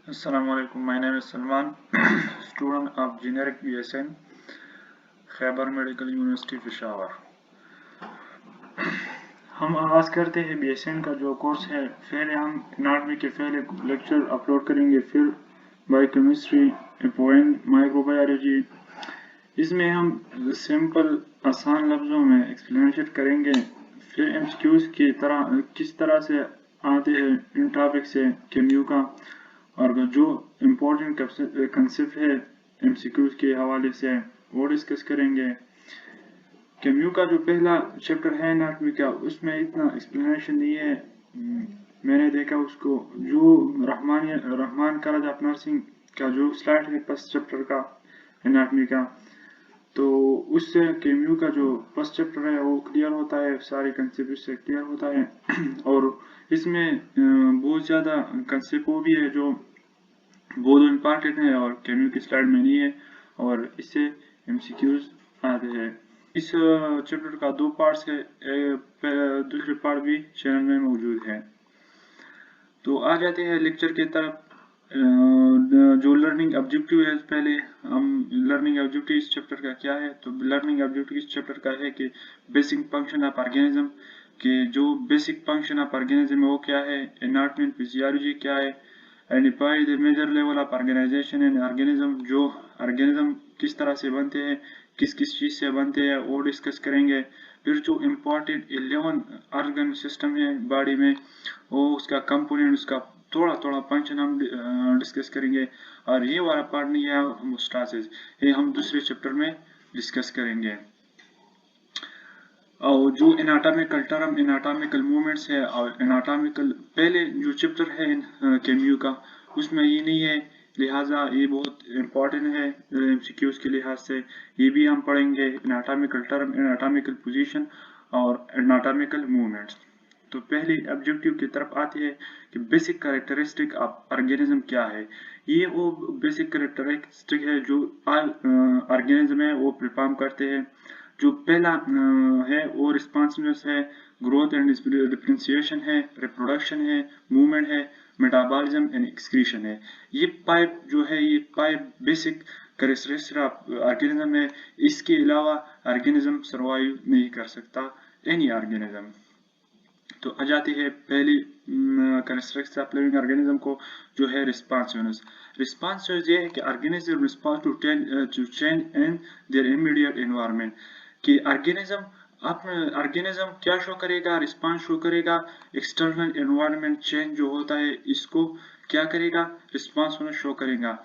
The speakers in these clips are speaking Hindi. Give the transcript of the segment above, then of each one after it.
Assalamualaikum. My name is Salman, student of Generic BSN, Khyber medical university Peshawar. हम आगाज़ करते हैं BSN का जो कोर्स है। पहले हम एनाटॉमी के पहले लेक्चर अपलोड करेंगे, फिर बायोकेमिस्ट्री, पोएम, माइक्रोबायोलॉजी। इसमें हम सिंपल आसान लफ्ज़ों में एक्सप्लेनेशन करेंगे। फिर MCQs की तरह किस तरह से आते हैं इन टॉपिक से केम्यू का, और जो इम्पोर्टेंट कंसेप्ट है MCQs के हवाले से वो डिस्कस करेंगे। केम्यू का जो पहला चैप्टर है एनाटॉमी का, उसमें इतना एक्सप्लेनेशन नहीं है। मैंने देखा उसको जो रहमान कॉलेज ऑफ नर्सिंग का जो स्लाइड है फर्स्ट चैप्टर का एनाटॉमी का, तो उससे केम्यू का जो फर्स्ट चैप्टर है वो क्लियर होता है, सारे कंसेप्ट उससे क्लियर होता है। और इसमें बहुत ज़्यादा कंसेप्ट वो भी है जो वो दो इम्पॉर्टेंट है और केम्यू की स्लाइड में नहीं है, और इससे MCQs आते हैं। इस चैप्टर का दो पार्ट्स है, दूसरे पार्ट भी चैनल में मौजूद है। तो आ जाते हैं लेक्चर की तरफ। जो लर्निंग ऑब्जेक्टिव है, पहले हम लर्निंग ऑब्जेक्टिव इस चैप्टर का क्या है। तो लर्निंग ऑब्जेक्टिव इस चैप्टर का है कि बेसिक फंक्शन ऑफ ऑर्गेनिज्म, कि जो बेसिक फंक्शन ऑफ ऑर्गेनिज्म है वो क्या है, एनाटॉमी एंड फिजियोलॉजी क्या है, identify the major level of organisation in organism, जो ऑर्गेनिज्म किस तरह से बनते हैं, किस किस चीज़ से बनते हैं वो डिस्कस करेंगे। फिर जो इम्पोर्टेंट 11 ऑर्गन सिस्टम है बॉडी में, वो उसका कंपोनेंट, उसका थोड़ा थोड़ा फंक्शन हम डिस्कस करेंगे। और ये वाला पार्ट नहीं है होमोस्टासिस, ये हम दूसरे चैप्टर में डिस्कस करेंगे। और जो एनाटॉमिकल टर्म, एनाटॉमिकल मूवमेंट्स है, और एनाटॉमिकल पहले जो चैप्टर है केम्यू का, उसमें ये नहीं है, लिहाजा ये बहुत इम्पोर्टेंट है MCQs के लिहाज से। ये भी हम पढ़ेंगे, एनाटॉमिकल टर्म, एनाटॉमिकल पोजीशन और एनाटॉमिकल मूवमेंट्स। तो पहले ऑब्जेक्टिव की तरफ आती है कि बेसिक कैरेक्टरिस्टिक ऑफ ऑर्गेनिज्म क्या है। ये वो बेसिक कैरेक्टरिस्टिक है जो ऑर्गेनिज्म है वो परफॉर्म करते हैं। जो पहला है वो रिस्पॉन्सिवनेस है, ग्रोथ एंड डिफरेंशिएशन है, रिप्रोडक्शन है, मूवमेंट है, मेटाबॉलिज्म एंड एक्सक्रीशन है। ये पाइप जो है, ये pipe basic characteristic of organism है। इसके अलावा ऑर्गेनिज्म सर्वाइव नहीं कर सकता, एनी ऑर्गेनिज्म। तो आ जाती है पहली कैरेक्टरिस्टिक्स ऑफ लिविंग ऑर्गेनिज्म को, जो है रिस्पॉन्सिवनेस। रिस्पॉन्सिवनेस ये है कि organism respond to change in their immediate environment, कि ऑर्गेनिज्म क्या शो करेगा, रिस्पॉन्स शो करेगा। एक्सटर्नल एनवायरनमेंट चेंज जो होता है, इसको क्या करेगा, रिस्पॉन्स शो करेगा।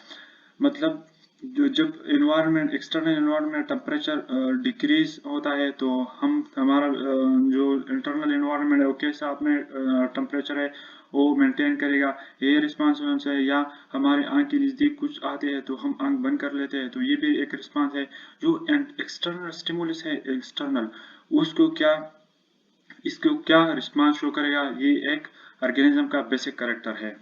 मतलब जब environment, external environment temperature decrease होता है, तो हमारा जो इंटरनल एनवायरनमेंट है वो कैसा अपने टेम्परेचर है वो मेंटेन करेगा। ये रिस्पॉन्स है। या हमारे आंख के नज़दीक कुछ आते हैं तो हम आंख बंद कर लेते हैं, तो ये भी एक रिस्पॉन्स है। जो एक्सटर्नल स्टिमुलस है, एक्सटर्नल, उसको क्या, इसको क्या रिस्पॉन्स शो करेगा, ये एक ऑर्गेनिज्म का बेसिक कैरेक्टर है।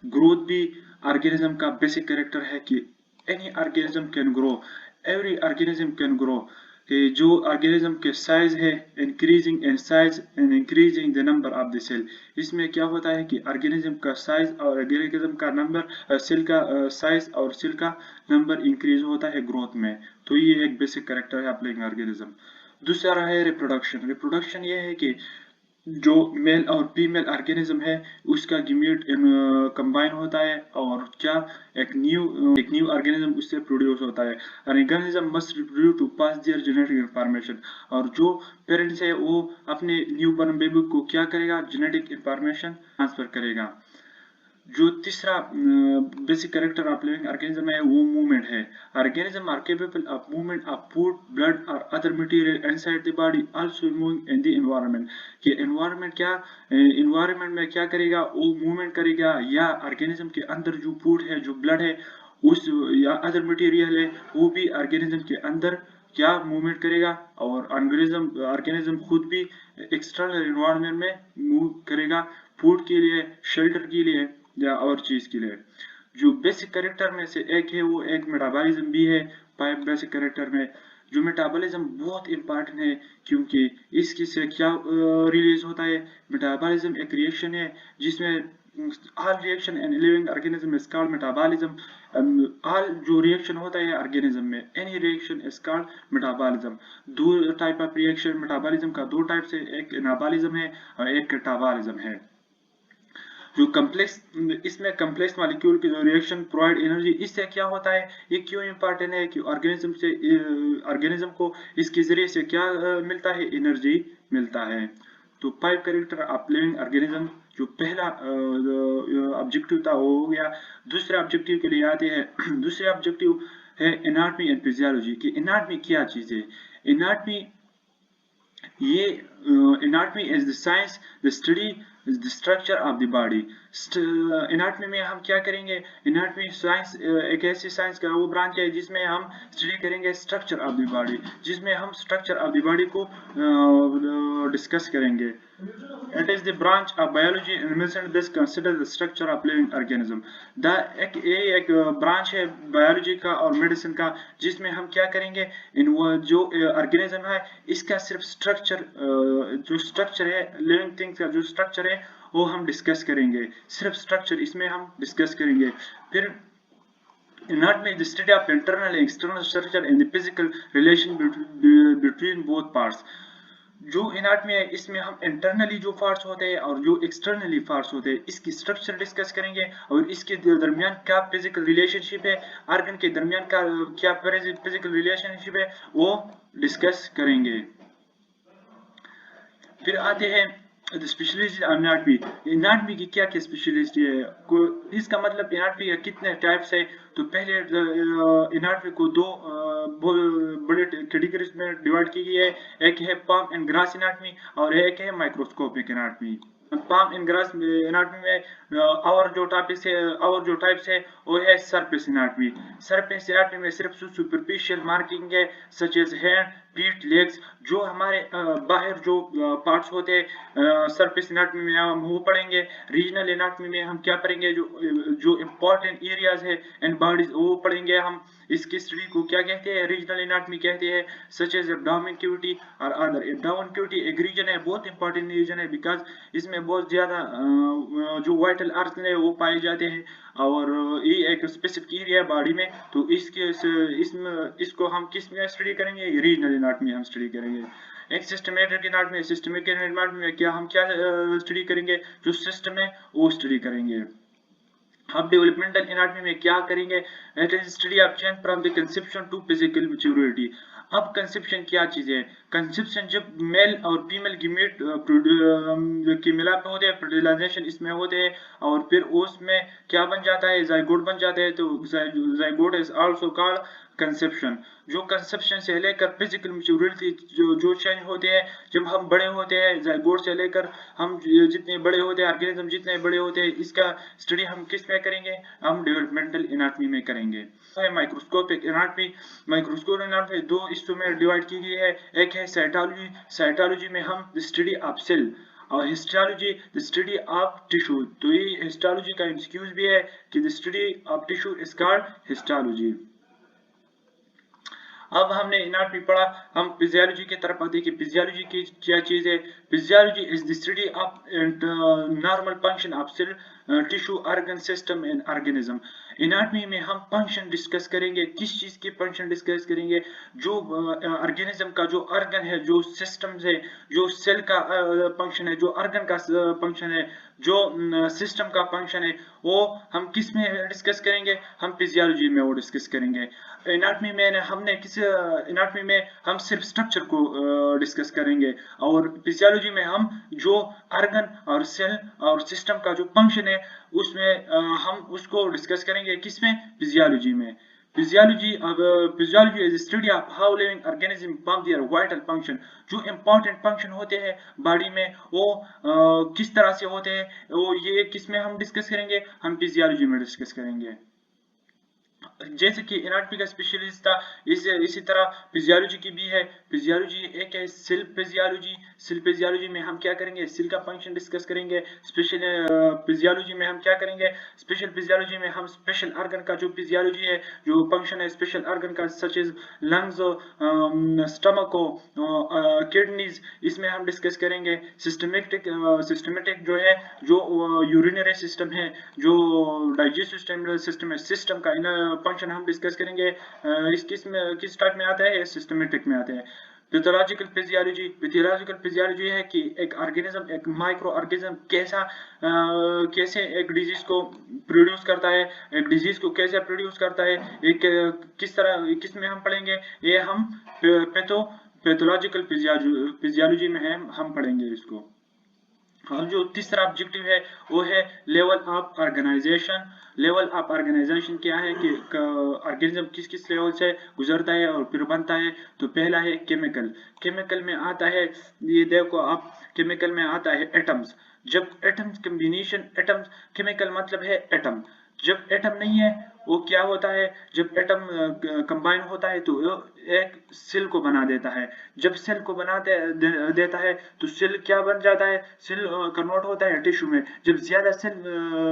ग्रोथ भी ऑर्गेनिज्म का बेसिक कैरेक्टर है कि any organism can grow, every organism can grow. कि जो ऑर्गेनिज्म के साइज है, increasing in size and increasing the number of the cell. इसमें क्या होता है कि ऑर्गेनिज्म का साइज और ऑर्गेनिज्म का नंबर, सेल का साइज और सेल का नंबर इंक्रीज होता है ग्रोथ में। तो ये एक बेसिक कैरेक्टर है ऑफ लिविंग ऑर्गेनिज्म। दूसरा है रिप्रोडक्शन। रिप्रोडक्शन ये है कि जो मेल और फीमेल ऑर्गेनिज्म है उसका गीमेट कंबाइन होता है, और क्या, एक न्यू ऑर्गेनिज्म उससे प्रोड्यूस होता है। Organism must reproduce to pass their genetic information, और जो पेरेंट्स है वो अपने न्यू बॉर्न बेबी को क्या करेगा, जेनेटिक इंफॉर्मेशन ट्रांसफर करेगा। जो तीसरा basic character of living organism है वो मूवमेंट है। Organism are capable of movement of food, blood और other material inside the body, also moving in the environment. कि एनवायरनमेंट क्या, एनवायरनमेंट में क्या करेगा, वो मूवमेंट करेगा, या ऑर्गेनिज्म के अंदर जो फूड है, जो ब्लड है, उस या अदर मटेरियल है, वो भी ऑर्गेनिज्म के अंदर क्या मूवमेंट करेगा। और ऑर्गेनिज्म खुद भी एक्सटर्नल एनवायरनमेंट में मूव करेगा, फूड के लिए, शेल्टर के लिए, या और चीज के लिए। जो बेसिक कैरेक्टर में से एक है वो एक मेटाबॉलिज्म भी है। पाइप बेसिक कैरेक्टर में जो मेटाबॉलिज्म बहुत इंपॉर्टेंट है, क्योंकि इसकी से क्या रिलीज होता है। मेटाबॉलिज्म एक रिएक्शन है जिसमें all reaction in living organism is called metabolism. all जो reaction होता है organism में, any reaction is called metabolism. दो type of reaction metabolism का दो type से, एक anabolism है और एक catabolism है. जो कम्प्लेक्स, इसमें कम्प्लेक्स मॉलिक्यूल की जो रिएक्शन प्रोवाइड एनर्जी, इससे क्या होता है, ये क्यों इंपॉर्टेंट है कि ऑर्गेनिज्म को इसके जरिए से क्या मिलता है, एनर्जी मिलता है. तो 5 कैरेक्टर ऑफ लिविंग ऑर्गेनिज्म, जो पहला ऑब्जेक्टिव था वो हो गया. दूसरे ऑब्जेक्टिव के लिए आते हैं. दूसरे ऑब्जेक्टिव है एनाटॉमी एंड फिजियोलॉजी. की एनाटॉमी क्या चीज है. एनाटॉमी, ये anatomy is the science, the study the structure of the body. Anatomy में हम क्या करेंगे, एनाटॉमी साइंस एक ऐसी साइंस का वो ब्रांच है जिसमें हम स्टडी करेंगे स्ट्रक्चर ऑफ द बॉडी, जिसमें हम स्ट्रक्चर ऑफ द बॉडी को डिस्कस करेंगे. It is the branch of biology and medicine that considers the structure of living organism. एक ब्रांच है बायोलॉजी का और मेडिसिन का, जिसमें हम क्या करेंगे, इन वो जो ऑर्गेनिज्म है इसका सिर्फ स्ट्रक्चर, जो स्ट्रक्चर है लिविंग थिंग्स का जो स्ट्रक्चर है वो हम डिस्कस करेंगे. सिर्फ स्ट्रक्चर इसमें हम डिस्कस करेंगे. फिर anatomy is the study of internal and external structure and the physical relation between both parts. जो एनाटॉमी है इसमें हम इंटरनली जो पार्ट्स होते हैं और जो एक्सटर्नली पार्ट्स होते हैं इसकी स्ट्रक्चर डिस्कस करेंगे और इसके दरमियान क्या फिजिकल रिलेशनशिप है, ऑर्गन के दरमियान का क्या फिजिकल रिलेशनशिप है वो डिस्कस करेंगे. फिर आते हैं स्पेशलिस्ट एनाटॉमी. एनाटॉमी की क्या क्या स्पेशलिस्ट है, इसका मतलब एनाटॉमी के कितने टाइप्स है. तो पहले एनाटॉमी को दो बड़े कैटेगरीज में डिवाइड की गई है. एक है पाम एंड ग्रास एनाटॉमी और एक है microscopic anatomy. Palm and grass anatomy में और जो टाइप्स है वो है सरफेस एनाटॉमी. सरफेस एनाटॉमी में सिर्फ सुपरफिशियल मार्किंग है such as hand, feet, legs. जो हमारे बाहर जो पार्ट्स होते हैं सरफेस एनाटॉमी में हम वो पढ़ेंगे. रीजनल एनाटॉमी में हम क्या पढ़ेंगे, जो इंपॉर्टेंट एरियाज है एंड बॉडीज वो पढ़ेंगे हम. इसकी स्टडी को क्या कहते हैं, रीजनल एनाटॉमी कहते हैं. सच एज एब्डोमेन कैविटी और अदर. एब्डोमेन कैविटी एक रीजन है, बहुत इंपॉर्टेंट रीजन है बिकॉज इसमें बहुत ज्यादा जो वाइटल ऑर्गन है वो पाए जाते हैं और ये एक स्पेसिफिक एरिया है बॉडी में. तो इसको हम किस में स्टडी करेंगे, रीजनल एनाटॉमी हम स्टडी करेंगे. एक सिस्टमेटिक एनाटॉमी. सिस्टमेटिक एनाटॉमी में क्या हम क्या स्टडी करेंगे, जो सिस्टम है वो स्टडी करेंगे. अब डेवलपमेंटल एनाटॉमी में क्या करेंगे, it is study of change from the conception to physical maturity. अब कंसेप्शन क्या चीज है, कंसेप्शन जब मेल और फीमेल गीमेट की मिलाप होते हैं, फर्टिलाइजेशन इसमें होते हैं और फिर उसमें क्या बन जाता है, जाइगोट बन जाते हैं. तो zygote is also called conception. जो कंसेप्शन से लेकर फिजिकल मैच्योरिटी जो चेंज होते हैं जब हम बड़े होते हैं, जाइगोट से लेकर हम जितने बड़े होते हैं, ऑर्गेनिज्म जितने बड़े होते हैं, इसका स्टडी हम किस में करेंगे, हम डेवलपमेंटल एनाटॉमी में करेंगे. Microscopic anatomy. माइक्रोस्कोपिक एनाटॉमी दो हिस्सों में डिवाइड की गई है. एक है साइटोलॉजी. साइटोलॉजी में हम स्टडी ऑफ सेल और histology the study of tissue. तो ये हिस्टोलॉजी का एक्सक्यूज भी है कि the study of tissue is called histology. अब हमने एनाटॉमी पढ़ा, हम फिजियोलॉजी की तरफ आते हैं कि फिजियोलॉजी की क्या चीज है. Physiology is the study of normal function of cell, tissue, organ, system and organism. Anatomy में हम फंक्शन डिस्कस करेंगे. किस चीज के फंक्शन डिस्कस करेंगे, जो ऑर्गेनिज्म का जो ऑर्गन है, जो सिस्टम है, जो सेल का फंक्शन है, जो ऑर्गन का फंक्शन है, जो सिस्टम का फंक्शन है, वो हम किस में डिस्कस करेंगे, हम फिजियोलॉजी में वो डिस्कस करेंगे. एनाटॉमी में हम सिर्फ स्ट्रक्चर को डिस्कस करेंगे और फिजियोलॉजी में हम जो ऑर्गन और सेल और सिस्टम का जो फंक्शन है उसमें हम उसको डिस्कस करेंगे. किसमें, फिजियोलॉजी में. Physiology is study of how living organism perform their vital function. जो इंपॉर्टेंट फंक्शन होते हैं बॉडी में वो किस तरह से होते हैं, वो ये किस में हम डिस्कस करेंगे, हम फिजियोलॉजी में डिस्कस करेंगे. जैसे कि एनाटॉमी का स्पेशलिस्ट था, इसी तरह फिजियोलॉजी की भी है। फिजियोलॉजी एक है सेल फिजियोलॉजी। सेल फिजियोलॉजी में हम क्या करेंगे, सेल का फंक्शन डिस्कस करेंगे। स्पेशल फिजियोलॉजी में हम क्या करेंगे, स्पेशल फिजियोलॉजी में हम स्पेशल ऑर्गन का जो फिजियोलॉजी है, जो फंक्शन है स्पेशल ऑर्गन का, such as lungs, stomach, kidneys, इसमें हम डिस्कस करेंगे। सिस्टमेटिक जो है, जो यूरिनरी सिस्टम है, जो डाइजेस्टिव सिस्टम है, सिस्टम का फंक्शन हम डिस्कस करेंगे। किस टाइप में आता है, सिस्टमेटिक में आता है। पैथोलॉजिकल फिजियोलॉजी है कि एक ऑर्गेनिज्म, एक माइक्रो ऑर्गेनिज्म कैसे एक डिजीज को प्रोड्यूस करता है, एक डिजीज को कैसे प्रोड्यूस करता है, एक किस तरह, किस में हम पढ़ेंगे, ये हम पैथोलॉजिकल फिजियोलॉजी में है, हम पढ़ेंगे इसको। और जो तीसरा ऑब्जेक्टिव है वो है level of organisation. Level of organisation क्या है कि ऑर्गेनिज्म किस किस लेवल से गुजरता है और फिर बनता है। तो पहला है केमिकल। केमिकल में आता है, ये देखो आप, केमिकल में आता है एटम्स। जब एटम्स कम्बिनेशन, एटम्स केमिकल मतलब है एटम। जब एटम नहीं है वो क्या होता है, जब एटम कंबाइन होता है तो एक सेल को बना देता है। जब सेल को बना देता है तो सेल क्या बन जाता है, सेल कन्वर्ट होता है टिश्यू में। जब ज्यादा सेल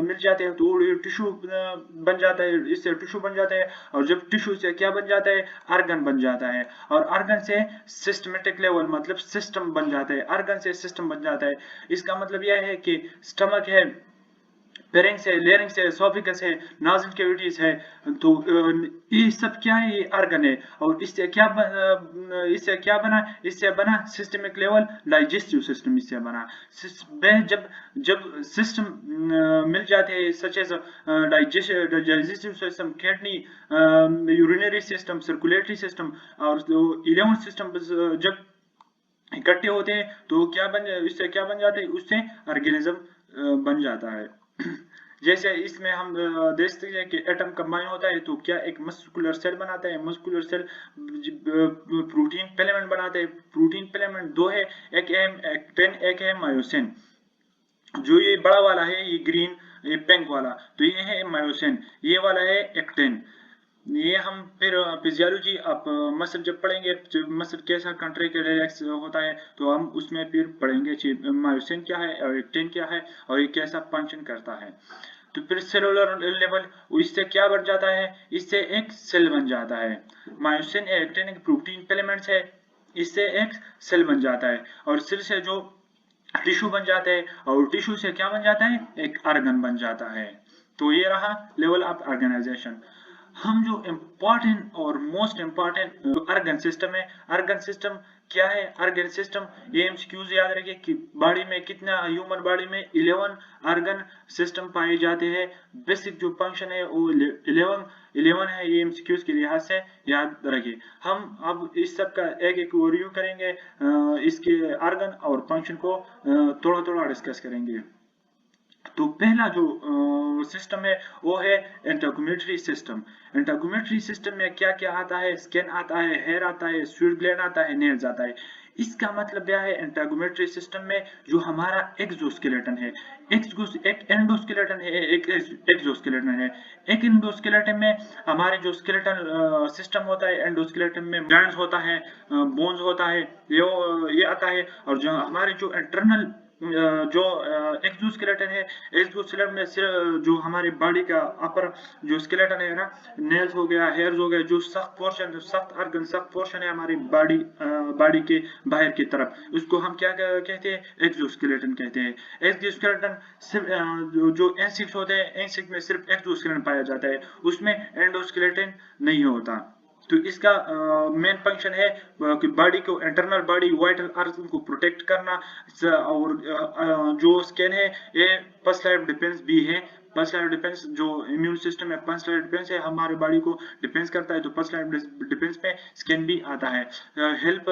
मिल जाते हैं तो टिश्यू बन जाता है, इससे टिश्यू बन जाता है। और जब टिश्यू से क्या बन जाता है, ऑर्गन बन जाता है। और ऑर्गन से सिस्टमेटिक लेवल मतलब सिस्टम बन जाता है, ऑर्गन से सिस्टम बन जाता है। इसका मतलब यह है कि स्टमक है, फेरिंग्स है, लेरिंग्स है, एसोफेगस है, नाज़ल कैविटीज है। तो ये सब क्या है, ये ऑर्गन है। और इससे क्या बना, इससे बना सिस्टमिक लेवल डाइजेस्टिव सिस्टम, इससे बना। जब सिस्टम मिल जाते हैं, such as digestive system, kidney, urinary system, circulatory system, और 11 सिस्टम जब इकट्ठे होते हैं तो इससे क्या बन जाते हैं, उससे ऑर्गेनिज्म बन जाता है। जैसे इसमें हम देख सकते हैं कि एटम कंबाइन होता है तो क्या एक मस्कुलर सेल बनाता है। मस्कुलर सेल प्रोटीन फिलामेंट बनाते हैं। प्रोटीन फिलामेंट दो है, एक है एक्टिन, एक है मायोसिन। जो ये बड़ा वाला है, ये ग्रीन, ये पिंक वाला, तो ये है मायोसिन, ये वाला है एक्टिन। ये हम फिर फिजियोलॉजी, आप मसल जब पढ़ेंगे, मसल कैसा कंट्रैक्ट रिलैक्स होता है, तो हम उसमें फिर पढ़ेंगे मायोसिन क्या है और एक्टिन क्या है और ये कैसा फंक्शन करता है। तो फिर सेलुलर लेवल, इससे क्या बन जाता है, इससे एक सेल बन जाता है। मायोसिन एक्टिन एक प्रोटीन फिलामेंट्स है, इससे एक सेल बन जाता है। और सेल से जो टिश्यू बन जाते हैं, और टिश्यू से क्या बन जाता है, एक ऑर्गन बन जाता है। तो ये रहा लेवल ऑफ ऑर्गेनाइजेशन। हम जो इम्पोर्टेंट और मोस्ट इम्पोर्टेंट ऑर्गन सिस्टम है, ऑर्गन सिस्टम क्या है, ऑर्गन सिस्टम, ये एमसीक्यूज याद रखिए कि बॉडी में कितना, ह्यूमन बॉडी में 11 ऑर्गन सिस्टम पाए जाते हैं। बेसिक जो फंक्शन है वो 11 है, ये एमसीक्यूज के लिहाज से याद रखिए। हम अब इस सब का एक एक रिव्यू करेंगे, इसके ऑर्गन और फंक्शन को थोड़ा थोड़ा डिस्कस करेंगे। तो पहला जो सिस्टम है वो है इंटरक्यूमेटरी सिस्टम। इंटरक्यूमेटरी सिस्टम में क्या क्या आता है, स्किन आता है, हेयर आता है, स्वीट ग्लैंड आता है, नेल्स आता है। इसका मतलब क्या है, इंटरक्यूमेटरी सिस्टम में जो हमारा एक्सोस्केलेटन है, एक एंडोस्केलेटन है, एक एक्सोस्केलेटन है। एक एंडोस्केलेटन में हमारे जो स्केलेटन सिस्टम होता है, एंडोस्केलेटन में जॉइंट्स होता है, बोन्स होता है, ये आता है। और जो हमारे जो इंटरनल जो एक्सोस्केलेटन है, एक्सोस्केलेटन में जो हमारी बॉडी का अपर जो स्केलेटन है ना, नेल्स हो गया, हेयर्स हो गया, जो सख्त पोर्शन, सख्त ऑर्गन, सख्त पोर्शन है हमारी बॉडी के बाहर की तरफ, उसको हम क्या कहते हैं, एक्सोस्केलेटन कहते हैं। एक्सोस्केलेटन सिर्फ जो इंसेक्ट्स होते हैं, इंसेक्ट में सिर्फ एक्सोस्केलेटन पाया जाता है, उसमें एंडोस्केलेटन नहीं होता। तो इसका मेन फंक्शन है कि बॉडी को, इंटरनल बॉडी वाइटल ऑर्गन को प्रोटेक्ट करना। और जो स्किन है ये फर्स्ट लाइफ डिफेंस भी है। फर्स्ट लाइफ डिफेंस जो इम्यून सिस्टम है, फर्स्ट लाइफ डिफेंस है, हमारे बॉडी को डिफेंस करता है। तो फर्स्ट लाइफ डिफेंस में स्किन भी आता है। हेल्प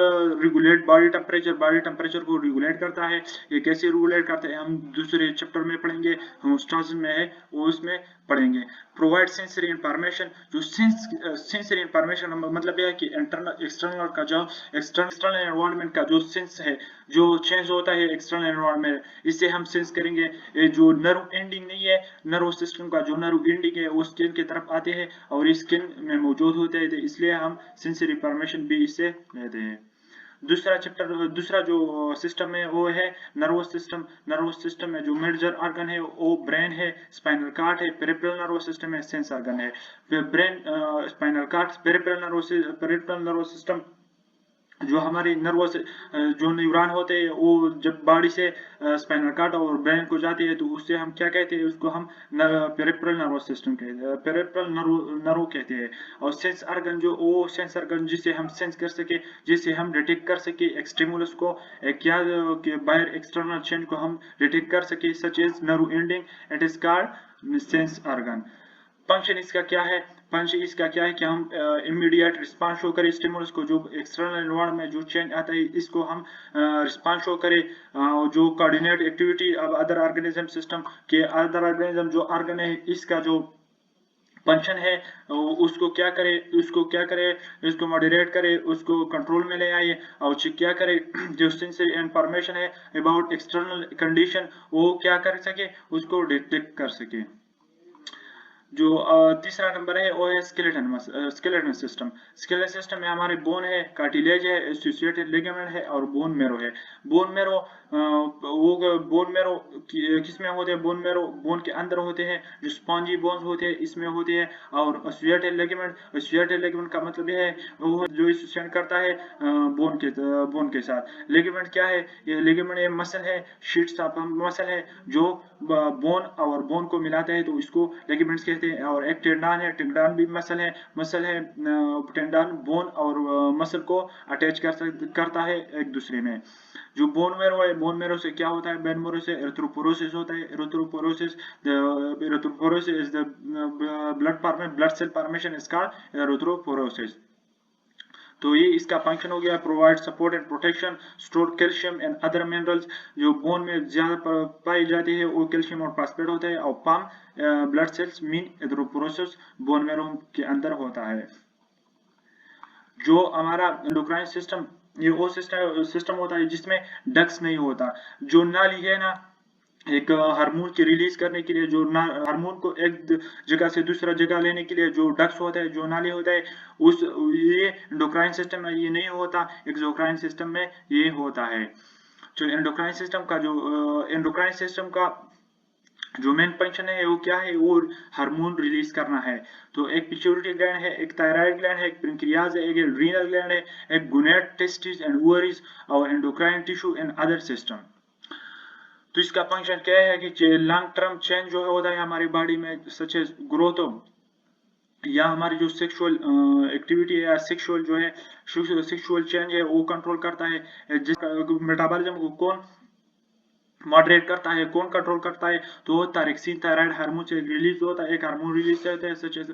रेगुलेट बॉडी टेम्परेचर को रेगुलेट करता है। ये कैसे रेगुलेट करते हैं हम दूसरे चैप्टर में पढ़ेंगे, होमोस्टासिस में है वो उसमें पढ़ेंगे। प्रोवाइड सेंसरी इंफॉर्मेशन, जो सेंसरी इंफॉर्मेशन मतलब यह है कि इंटरनल एक्सटर्नल का जो एक्सटर्नल एनवायरनमेंट का जो सेंस है, जो चेंज होता है एक्सटर्नल एनवायरनमेंट, इससे हम सेंस करेंगे। ये जो नर्व एंडिंग नहीं है, नर्व सिस्टम का जो नर्व एंडिंग है वो स्किन की तरफ आते हैं और स्किन में मौजूद होते हैं, इसलिए हम सेंसरी इंफॉर्मेशन भी इससे लेते हैं। दूसरा जो सिस्टम है वो है नर्वस सिस्टम। नर्वस सिस्टम में जो मेजर ऑर्गन है वो ब्रेन है, स्पाइनल कॉर्ड है, पेरिफेरल नर्वस सिस्टम है, सेंस ऑर्गन है। Brain, spinal cord, peripheral nervous system, जो हमारी नर्वस जो न्यूरॉन होते हैं वो जब बॉडी से स्पाइनल कॉर्ड और ब्रेन को जाती है तो उससे हम क्या कहते हैं, उसको हम पेरिफेरल नर्वस सिस्टम कहते हैं, पेरिफेरल नर्व कहते हैं। और सेंस ऑर्गन जो वो सेंस ऑर्गन जिससे हम सेंस कर सके, जिससे हम डिटेक्ट कर सके एक स्टिमुलस को, क्या बाहर एक्सटर्नल चेंज को हम डिटेक्ट कर सके, such as nerve ending, it is called sense organ. Function इसका क्या है? फंक्शन इसका क्या है कि हम इमीडिएट रिस्पांस शो करें स्टिमुलस को, जो एक्सटर्नल एनवायरनमेंट में जो चेंज आता है इसको हम रिस्पांस शो करें। जो कोऑर्डिनेट एक्टिविटी अब अदर ऑर्गेनिज्म सिस्टम के अदर ऑर्गेनिज्म जो ऑर्गन है इसका जो फंक्शन है उसको क्या करे, इसको मॉडरेट करे, उसको कंट्रोल में ले आए और क्या करे, जो सेंसरी इंफॉर्मेशन है अबाउट एक्सटर्नल कंडीशन वो क्या कर सके, उसको डिटेक्ट कर सके। जो तीसरा नंबर है वो है स्केलेटन सिस्टम। स्केलेटन सिस्टम में हमारे बोन है, कार्टिलेज है, एसोसिएटेड लिगामेंट है और बोन मैरो है। बोन मैरो वो बोन मैरो किसमें होते हैं? बोन मैरो बोन के अंदर होते हैं, जो स्पॉन्जी बोन्स होते हैं इसमें होते हैं। और एसोसिएटेड लिगामेंट का मतलब यह है वो जो एसोसिएट करता है बोन के साथ। लिगामेंट क्या है? ये लिगामेंट ये मसल है, शीट्स ऑफ मसल है जो बोन और बोन को मिलाता है तो इसको लिगामेंट्स कहते हैं। और एक टेंडन है, टेंडन भी मसल है, टेंडन बोन और मसल को अटैच करता है एक दूसरे में। जो बोन मैरो है, बोन मैरो से क्या होता है? बोन मैरो से एरिथ्रोपोरोसिस होता है। Erythropoiesis is the blood cell formation is called erythropoiesis. तो ये इसका फंक्शन हो गया, provide support and protection, store calcium and other minerals. जो बोन में ज्यादा पाई जाती है वो कैल्शियम और फास्फेट होता है। और palm blood cells mean erythropoiesis bone marrow के अंदर होता है। जो हमारा एंडोक्राइन सिस्टम, ये वो सिस्टम होता है जिसमें डक्ट्स नहीं होता। जो नाली है ना, एक हार्मोन की रिलीज करने के लिए, जो हार्मोन को एक जगह से दूसरा जगह लेने के लिए जो डक्ट्स होता है, जो नाली होता है, उस ये एंडोक्राइन सिस्टम में ये नहीं होता, एक्सोक्राइन सिस्टम में ये होता है। जो एंडोक्राइन सिस्टम का जो मेन फंक्शन है वो क्या है? वो हार्मोन रिलीज करना है। तो एक पिट्यूटरी ग्लैंड है, एक थायराइड ग्लैंड है, एक पेनक्रियाज है, एक एड्रीनल ग्लैंड है, एक गोनेड, टेस्टिस एंड ओवरीज और endocrine tissue and other system. तो इसका फंक्शन क्या है कि लॉन्ग टर्म चेंज जो होता है हमारी बॉडी में, सच एज ग्रोथ या हमारी जो सेक्सुअल एक्टिविटी है या सेक्सुअल जो है सेक्सुअल चेंज है वो कंट्रोल करता है। जिस मेटाबॉलिज्म को कौन मॉडरेट करता है, कौन कंट्रोल करता है? तो थायरॉक्सिन, थायराइड हार्मोन से रिलीज होता है, एक हार्मोन रिलीज होता है सच एज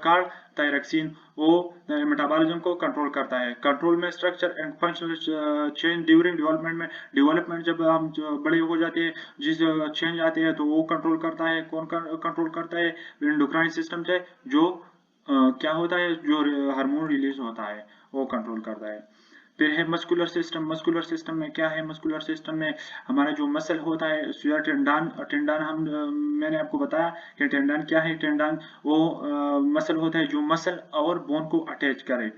कॉल्ड थायरॉक्सिन। वो मेटाबॉलिज्म को कंट्रोल करता है। कंट्रोल में structure and functional change during development जब हम बड़े हो जाते हैं, जिस चेंज आते हैं तो वो कंट्रोल करता है। कौन कंट्रोल करता है? एंडोक्राइन सिस्टम से जो क्या होता है, जो हार्मोन रिलीज होता है वो कंट्रोल करता है। फिर है मस्कुलर सिस्टम। मस्कुलर सिस्टम में क्या है? मस्कुलर सिस्टम में हमारा जो मसल होता है, टेंडन हम मैंने आपको बताया कि टेंडन क्या है। टेंडन वो मसल होता है जो मसल और बोन को अटैच करे।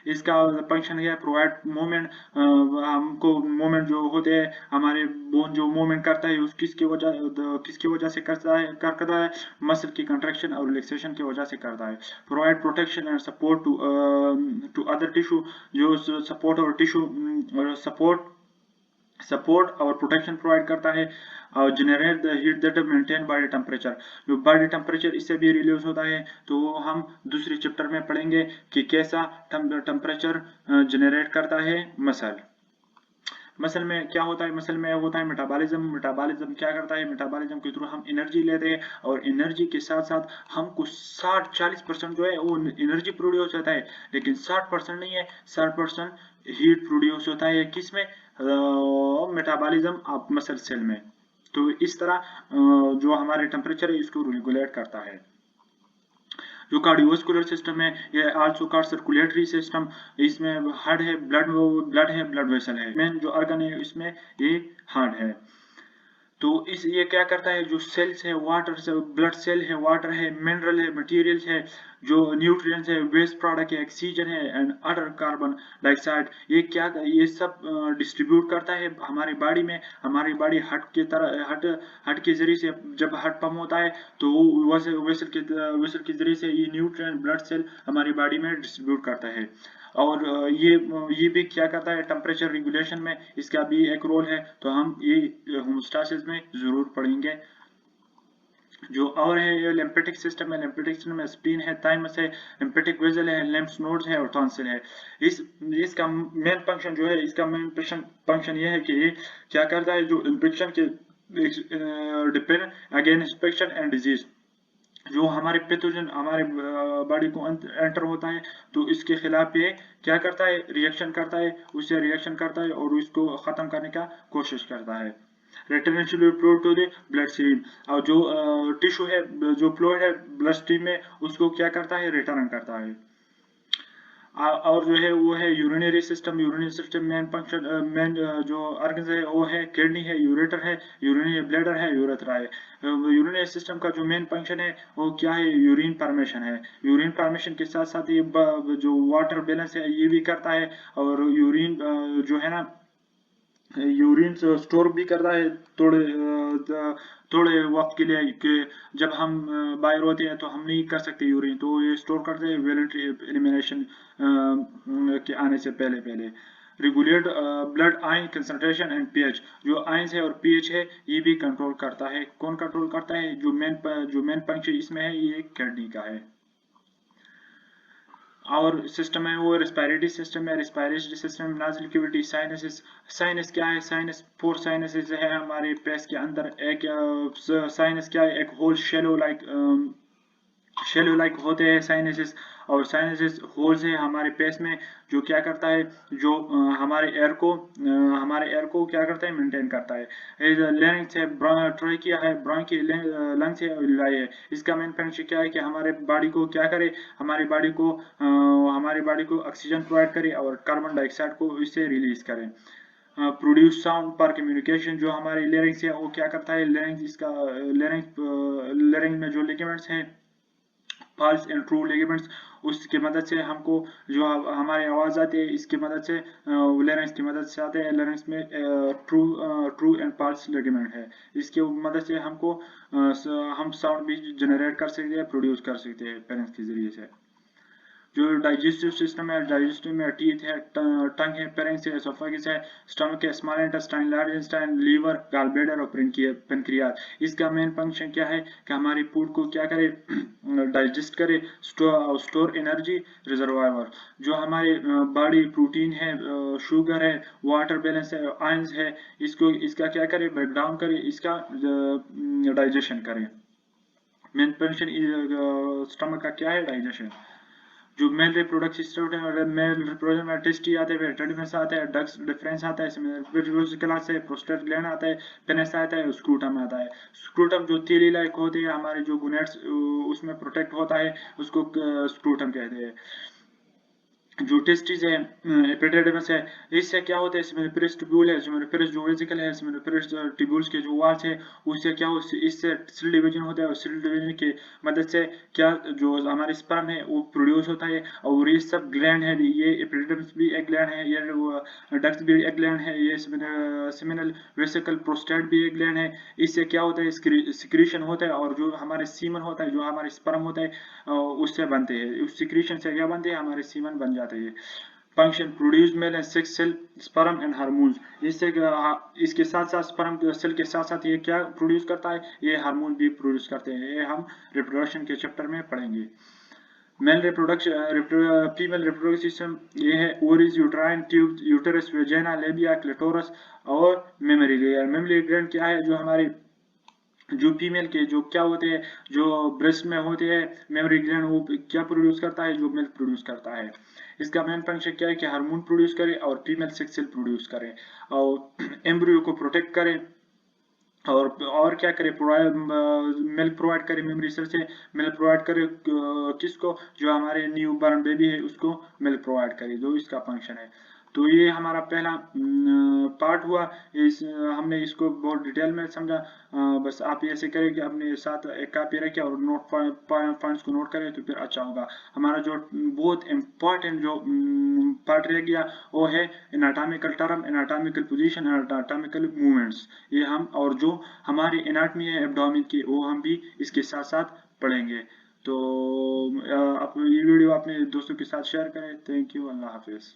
इसका फंक्शन है प्रोवाइड मूवमेंट। हमको मूवमेंट जो होते हैं, हमारे बोन जो मूवमेंट करता है उस किसकी वजह से करता है? मसल की कंट्रैक्शन और रिलैक्सेशन की वजह से करता है। Provide protection and support to other tissue, जो सपोर्ट और टिश्यू सपोर्ट और प्रोटेक्शन प्रोवाइड करता है। और generate the heat that maintain body temperature, जो बॉडी टेम्परेचर इससे भी रिलीज होता है। तो हम दूसरे चैप्टर में पढ़ेंगे कि कैसा टेम्परेचर जनरेट करता है मसल में क्या होता है? मसल में होता है मेटाबॉलिज्म क्या करता है? मेटाबॉलिज्म के थ्रू हम एनर्जी लेते हैं और एनर्जी के साथ साथ हमको 60-40% जो है वो एनर्जी प्रोड्यूस होता है, लेकिन 60% नहीं है, 60% हीट प्रोड्यूस होता है। किसमें? मेटाबॉलिज्म ऑफ मसल सेल में। तो इस तरह जो हमारे टेम्परेचर है इसको रेगुलेट करता है। जो कार्डियोवास्कुलर सिस्टम है, ये आल्सो कॉल्ड सर्कुलेटरी सिस्टम, इसमें हार्ट है, ब्लड वेसल है, मेन जो ऑर्गन है इसमें ये हार्ट है। तो इस ये क्या करता है, जो सेल्स है, वाटर से ब्लड सेल है, वाटर है, मिनरल है, मटेरियल्स है, जो न्यूट्रिएंट्स है, वेस्ट प्रोडक्ट है, ऑक्सीजन है एंड अदर कार्बन डाइऑक्साइड, ये सब डिस्ट्रीब्यूट करता है हमारी बॉडी में। हमारी बॉडी हट के तरह हट के जरिए से, जब हट पंप होता है तो वो वेसल के जरिए से ये न्यूट्रिएंट ब्लड सेल हमारी बॉडी में डिस्ट्रीब्यूट करता है। और ये भी क्या करता है, टेम्परेचर रेगुलेशन में इसका भी एक रोल है, तो हम ये होमोस्टासिस में जरूर पढ़ेंगे। जो और है, ये लिम्फेटिक सिस्टम है, लिम्फेटिक सिस्टम में स्प्लीन है, थाइमस है, लिम्फेटिक वेसल है, लिम्फ नोड्स है और टॉन्सिल है। इसका मेन फंक्शन जो है, इसका मेन फंक्शन ये है कि ये क्या करता है, जो इन्फेक्शन के depend against infection and disease, जो हमारे पैथोजन हमारे बॉडी को एंटर होता है तो इसके खिलाफ ये क्या करता है, रिएक्शन करता है, उससे रिएक्शन करता है और उसको खत्म करने का कोशिश करता है। Return to the blood stream, और जो टिश्यू है, जो फ्लूइड है ब्लड स्ट्रीम में, उसको क्या करता है, रिटर्न करता है। और जो है वो है urinary system. Urinary system main function, main जो ऑर्गन है वो है किडनी है, यूरेटर है, यूरिनरी ब्लैडर है, यूरेथ्रा है। यूरिनरी सिस्टम का जो मेन फंक्शन है वो क्या है, यूरिन फॉर्मेशन है। यूरिन फॉर्मेशन के साथ साथ ये जो वाटर बैलेंस है ये भी करता है, और यूरिन जो है ना, यूरिन स्टोर भी करता है थोड़े वक्त के लिए, कि जब हम बाहर होते हैं तो हम नहीं कर सकते यूरिन, तो ये स्टोर करते हैं वॉलंटरी एलिमिनेशन के आने से पहले। Regulate blood ion concentration and pH, जो आयंस है और पीएच है ये भी कंट्रोल करता है। कौन कंट्रोल करता है, जो मेन फंक्शन इसमें है ये किडनी का है। और सिस्टम है वो रेस्पिरेटरी सिस्टम है। Respiratory system nasal cavity, sinuses. Sinus क्या है, साइनस 4 साइनसेस है हमारे पेस के अंदर। एक साइनस क्या है, एक होल शेलो लाइक होते हैं साइनसेस, और साइनसेस होल्स है हमारे पेस में, जो क्या करता है, जो हमारे एयर को क्या करता है, मेंटेन करता है। लैरिंक्स है, ट्रोकिया है, ब्रोंकी, लंग्स है, लाई है। इसका मेन फंक्शन क्या है कि हमारे बॉडी को क्या करे, हमारी बॉडी को ऑक्सीजन प्रोवाइड करे और कार्बन डाइऑक्साइड को इससे रिलीज करे। प्रोड्यूस साउंड पर कम्युनिकेशन, जो हमारे लैरिंक्स है वो क्या करता है, लैरिंक्स में जो लिगामेंट्स हैं, फॉल्स एंड ट्रू लिगामेंट्स, उसकी मदद से हमको जो हमारी आवाज आती है, इसकी मदद से लैरिंक्स की मदद से आते हैं। लैरिंक्स में ट्रू एंड फॉल्स लिगामेंट है, इसकी मदद से हमको हम साउंड भी जनरेट कर सकते हैं, प्रोड्यूस कर सकते हैं पेरेंट्स के जरिए से। जो डाइजेस्टिव सिस्टम है, डाइजेस्टिव में टीथ है, टंग है, फेरेंक्स है, एसोफेगस है, स्टमक है, small intestine, large intestine, liver, gall bladder और पेनक्रियास। इसका मेन फंक्शन क्या है कि हमारी फूड को क्या करे, डाइजेस्ट करे, स्टोर एनर्जी, रिजर्वायर। जो हमारे बॉडी प्रोटीन है, शुगर है, वाटर बैलेंस है, आयंस है, इसका क्या करे, ब्रेक डाउन करे, इसका डाइजेशन करे। मेन फंक्शन स्टमक का क्या है, डाइजेशन। जो मेल रिप्रोडक्टिव सिस्टम है, मेल रिप्रोडक्शन में टेस्टी आते हैं, टेडिमेंस आता है, डक्स डिफरेंस आता है, फिर से प्रोस्टेट ग्लैंड आता है, पेनिस आता है, स्क्रूटम आता है। स्क्रूटम जो तीली लाइक होती है, हमारे जो गुनेट्स उसमें प्रोटेक्ट होता है, उसको स्क्रूटम कहते हैं। जो टेस्टिस है, एपिडेडिमस है, इससे क्या होता है, सेमिनिफेरस ट्यूब्यूल है, सेमिनिफेरस जो वेसिकल है, सेमिनिफेरस ट्यूब्यूल्स के जो वाल्स है, उससे क्या हो, इससे सेल डिवीजन होता है, और सेल डिवीजन की मदद से क्या जो हमारे स्पर्म है वो प्रोड्यूस होता है। और ये सब ग्लैंड है, ये एपिडेडिमस भी एक ग्लैंड है, ये डक्ट भी एक ग्लैंड है, ये सेमिनल वेसिकल प्रोस्टेट भी एक ग्लैंड है। इससे क्या होता है, सिक्रीशन होता है, और जो हमारे सीमन होता है, जो हमारे स्पर्म होता है उससे बनते हैं, उस सिक्रीशन से क्या बनते हैं, हमारे सीमन बन जाते हैं। Function produce male and sex cell, sperm and hormones. इसके साथ साथ स्पर्म सेल के साथ साथ ये क्या प्रोड्यूस करता है, ये हार्मोन भी प्रोड्यूस करते हैं। ये हम रिप्रोडक्शन के चैप्टर में पढ़ेंगे। Male reproduction, female reproductive system ये है ovaries, uterine tube, uterus, vagina, labia, clitoris और मेमरी ग्लैंड। मेमरी ग्लैंड क्या है, जो हमारे जो फीमेल के जो क्या होते हैं, जो ब्रेस्ट में होते हैं मेमरी ग्लैंड, वो क्या प्रोड्यूस करता है, जो मिल्क प्रोड्यूस करता है। इसका मेन फंक्शन क्या है कि हार्मोन प्रोड्यूस करे और फीमेल सेक्स सेल प्रोड्यूस करे और एम्ब्रियो को प्रोटेक्ट करे। और क्या करे, मिल्क प्रोवाइड करे मेमोरी सेल से, मिल्क प्रोवाइड करे किसको, जो हमारे न्यू बॉर्न बेबी है उसको मिल्क प्रोवाइड करे, जो इसका फंक्शन है। तो ये हमारा पहला पार्ट हुआ। हमने इसको बहुत डिटेल में समझा। बस आप ऐसे करें कि अपने साथ एक कॉपी रखें और नोट पॉइंट्स को नोट करें तो फिर अच्छा होगा। हमारा जो बहुत इम्पोर्टेंट जो पार्ट रह गया वो है anatomical term, anatomical position, anatomical movements. ये हम और जो हमारी एनाटमी है एब्डोमेन की वो हम भी इसके साथ साथ पढ़ेंगे। तो आप ये वीडियो अपने दोस्तों के साथ शेयर करें। Thank you, Allah Hafiz.